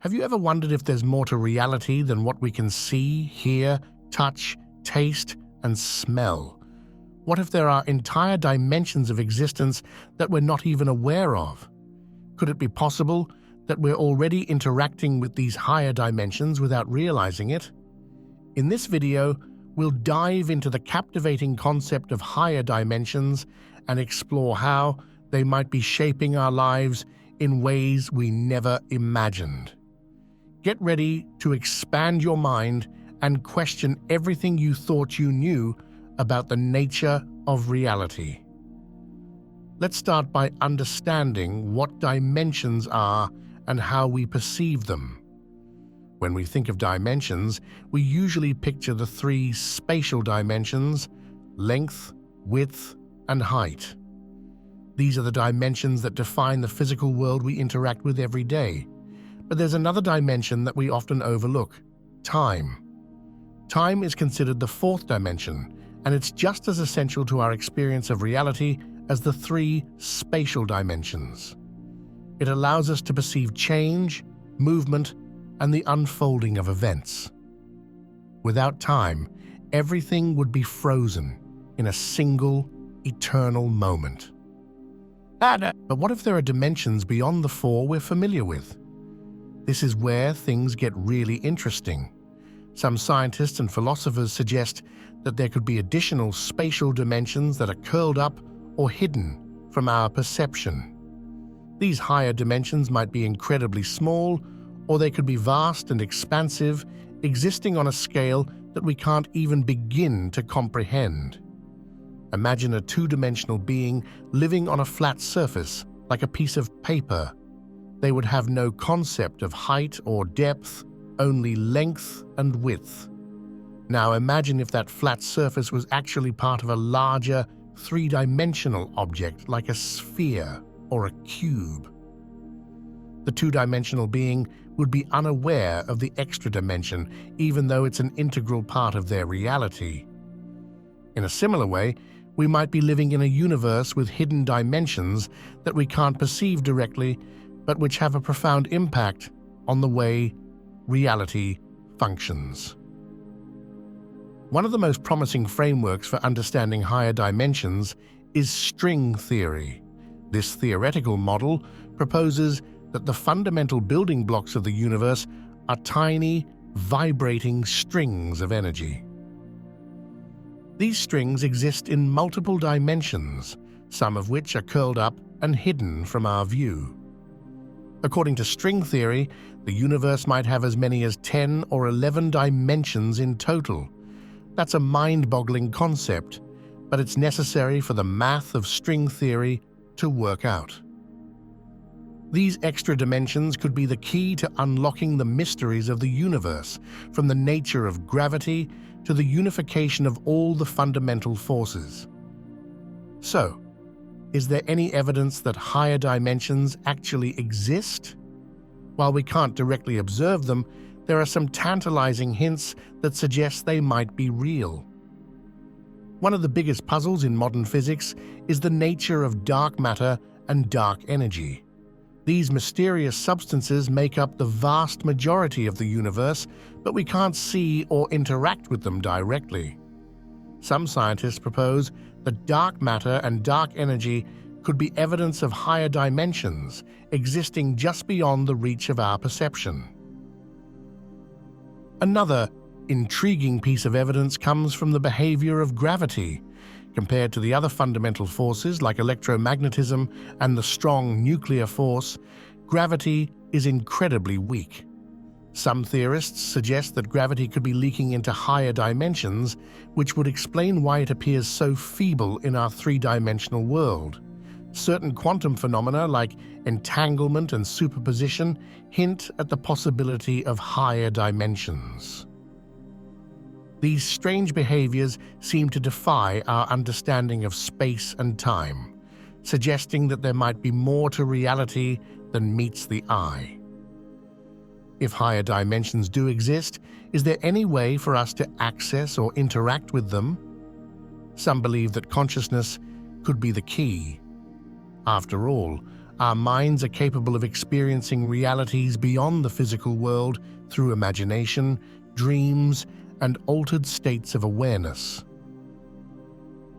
Have you ever wondered if there's more to reality than what we can see, hear, touch, taste, and smell? What if there are entire dimensions of existence that we're not even aware of? Could it be possible that we're already interacting with these higher dimensions without realizing it? In this video, we'll dive into the captivating concept of higher dimensions and explore how they might be shaping our lives in ways we never imagined. Get ready to expand your mind and question everything you thought you knew about the nature of reality. Let's start by understanding what dimensions are and how we perceive them. When we think of dimensions, we usually picture the three spatial dimensions: length, width, and height. These are the dimensions that define the physical world we interact with every day. But there's another dimension that we often overlook: time. Time is considered the fourth dimension, and it's just as essential to our experience of reality as the three spatial dimensions. It allows us to perceive change, movement, and the unfolding of events. Without time, everything would be frozen in a single, eternal moment. But what if there are dimensions beyond the four we're familiar with? This is where things get really interesting. Some scientists and philosophers suggest that there could be additional spatial dimensions that are curled up or hidden from our perception. These higher dimensions might be incredibly small, or they could be vast and expansive, existing on a scale that we can't even begin to comprehend. Imagine a two-dimensional being living on a flat surface, like a piece of paper. They would have no concept of height or depth, only length and width. Now imagine if that flat surface was actually part of a larger, three-dimensional object like a sphere or a cube. The two-dimensional being would be unaware of the extra dimension, even though it's an integral part of their reality. In a similar way, we might be living in a universe with hidden dimensions that we can't perceive directly, but which have a profound impact on the way reality functions. One of the most promising frameworks for understanding higher dimensions is string theory. This theoretical model proposes that the fundamental building blocks of the universe are tiny, vibrating strings of energy. These strings exist in multiple dimensions, some of which are curled up and hidden from our view. According to string theory, the universe might have as many as 10 or 11 dimensions in total. That's a mind-boggling concept, but it's necessary for the math of string theory to work out. These extra dimensions could be the key to unlocking the mysteries of the universe, from the nature of gravity to the unification of all the fundamental forces. So, is there any evidence that higher dimensions actually exist? While we can't directly observe them, there are some tantalizing hints that suggest they might be real. One of the biggest puzzles in modern physics is the nature of dark matter and dark energy. These mysterious substances make up the vast majority of the universe, but we can't see or interact with them directly. Some scientists propose that dark matter and dark energy could be evidence of higher dimensions, existing just beyond the reach of our perception. Another intriguing piece of evidence comes from the behavior of gravity. Compared to the other fundamental forces like electromagnetism and the strong nuclear force, gravity is incredibly weak. Some theorists suggest that gravity could be leaking into higher dimensions, which would explain why it appears so feeble in our three-dimensional world. Certain quantum phenomena like entanglement and superposition hint at the possibility of higher dimensions. These strange behaviors seem to defy our understanding of space and time, suggesting that there might be more to reality than meets the eye. If higher dimensions do exist, is there any way for us to access or interact with them? Some believe that consciousness could be the key. After all, Our minds are capable of experiencing realities beyond the physical world through imagination, dreams, and altered states of awareness.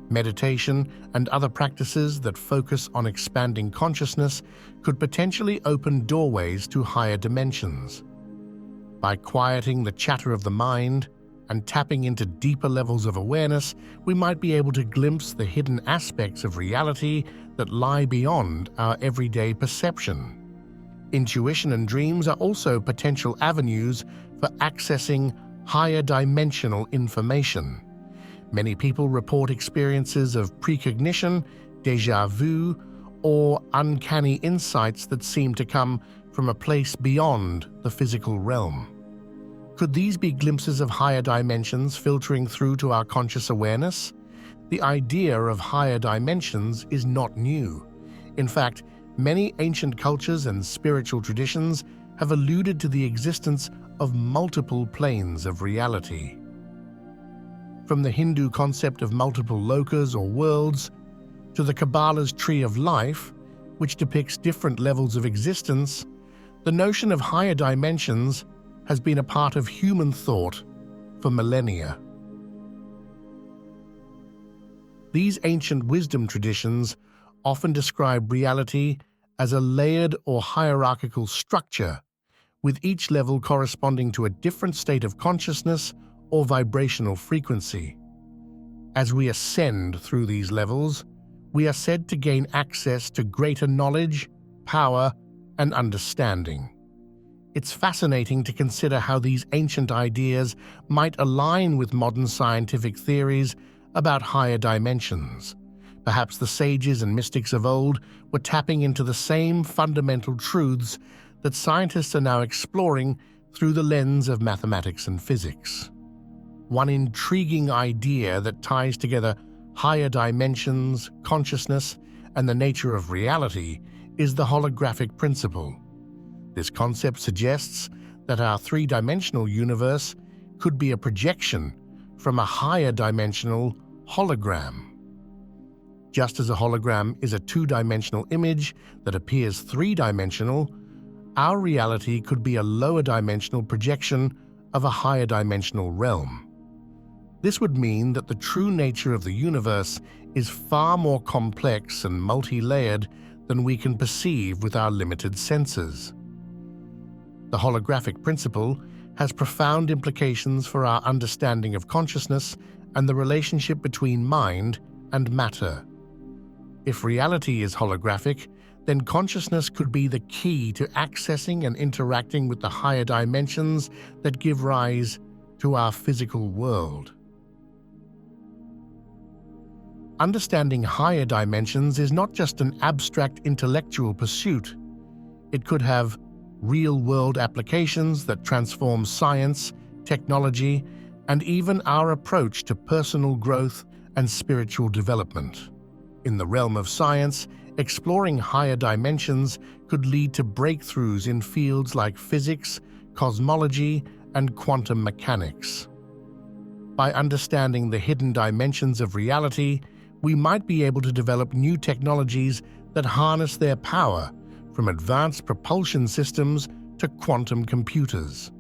Meditation and other practices that focus on expanding consciousness could potentially open doorways to higher dimensions. By quieting the chatter of the mind and tapping into deeper levels of awareness, we might be able to glimpse the hidden aspects of reality that lie beyond our everyday perception. Intuition and dreams are also potential avenues for accessing higher dimensional information. Many people report experiences of precognition, déjà vu, or uncanny insights that seem to come from a place beyond the physical realm. Could these be glimpses of higher dimensions filtering through to our conscious awareness? The idea of higher dimensions is not new. In fact, many ancient cultures and spiritual traditions have alluded to the existence of multiple planes of reality. From the Hindu concept of multiple lokas or worlds, to the Kabbalah's tree of life, which depicts different levels of existence, the notion of higher dimensions has been a part of human thought for millennia. These ancient wisdom traditions often describe reality as a layered or hierarchical structure, with each level corresponding to a different state of consciousness or vibrational frequency. As we ascend through these levels, we are said to gain access to greater knowledge, power, and understanding. It's fascinating to consider how these ancient ideas might align with modern scientific theories about higher dimensions. Perhaps the sages and mystics of old were tapping into the same fundamental truths that scientists are now exploring through the lens of mathematics and physics. One intriguing idea that ties together higher dimensions, consciousness, and the nature of reality is the holographic principle. This concept suggests that our three-dimensional universe could be a projection from a higher dimensional hologram. Just as a hologram is a two-dimensional image that appears three-dimensional, our reality could be a lower dimensional projection of a higher dimensional realm. This would mean that the true nature of the universe is far more complex and multi-layered than we can perceive with our limited senses. The holographic principle has profound implications for our understanding of consciousness and the relationship between mind and matter. If reality is holographic, then consciousness could be the key to accessing and interacting with the higher dimensions that give rise to our physical world. Understanding higher dimensions is not just an abstract intellectual pursuit. It could have real-world applications that transform science, technology, and even our approach to personal growth and spiritual development. In the realm of science, exploring higher dimensions could lead to breakthroughs in fields like physics, cosmology, and quantum mechanics. By understanding the hidden dimensions of reality, we might be able to develop new technologies that harness their power, from advanced propulsion systems to quantum computers.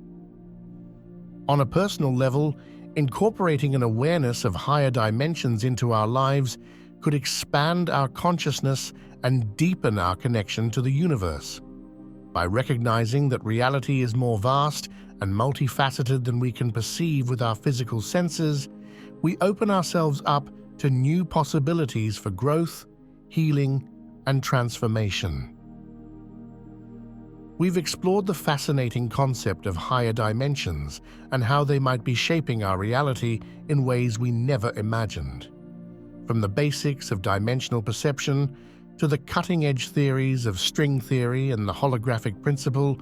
On a personal level, incorporating an awareness of higher dimensions into our lives could expand our consciousness and deepen our connection to the universe. By recognizing that reality is more vast and multifaceted than we can perceive with our physical senses, we open ourselves up to new possibilities for growth, healing, and transformation. We've explored the fascinating concept of higher dimensions and how they might be shaping our reality in ways we never imagined. From the basics of dimensional perception to the cutting-edge theories of string theory and the holographic principle,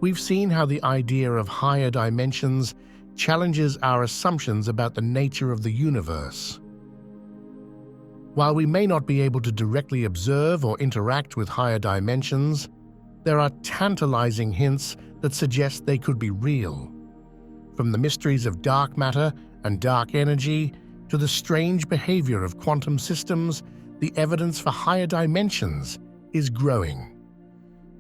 we've seen how the idea of higher dimensions challenges our assumptions about the nature of the universe. While we may not be able to directly observe or interact with higher dimensions, there are tantalizing hints that suggest they could be real. From the mysteries of dark matter and dark energy to the strange behavior of quantum systems, the evidence for higher dimensions is growing.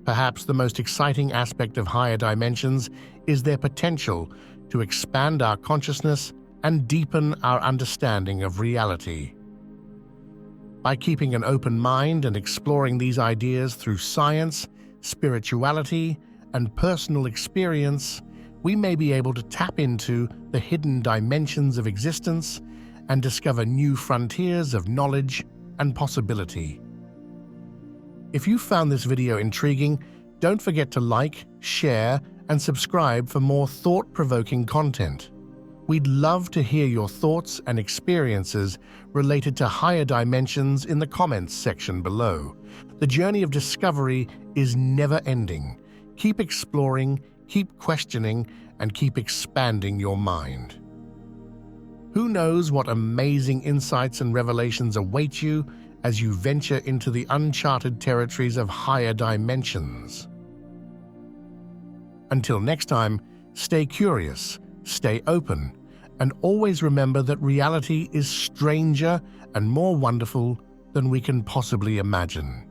Perhaps the most exciting aspect of higher dimensions is their potential to expand our consciousness and deepen our understanding of reality. By keeping an open mind and exploring these ideas through science, spirituality, and personal experience, we may be able to tap into the hidden dimensions of existence and discover new frontiers of knowledge and possibility. If you found this video intriguing, don't forget to like, share, and subscribe for more thought-provoking content. We'd love to hear your thoughts and experiences related to higher dimensions in the comments section below. The journey of discovery is never ending. Keep exploring, keep questioning, and keep expanding your mind. Who knows what amazing insights and revelations await you as you venture into the uncharted territories of higher dimensions. Until next time, stay curious, stay open, and always remember that reality is stranger and more wonderful than we can possibly imagine.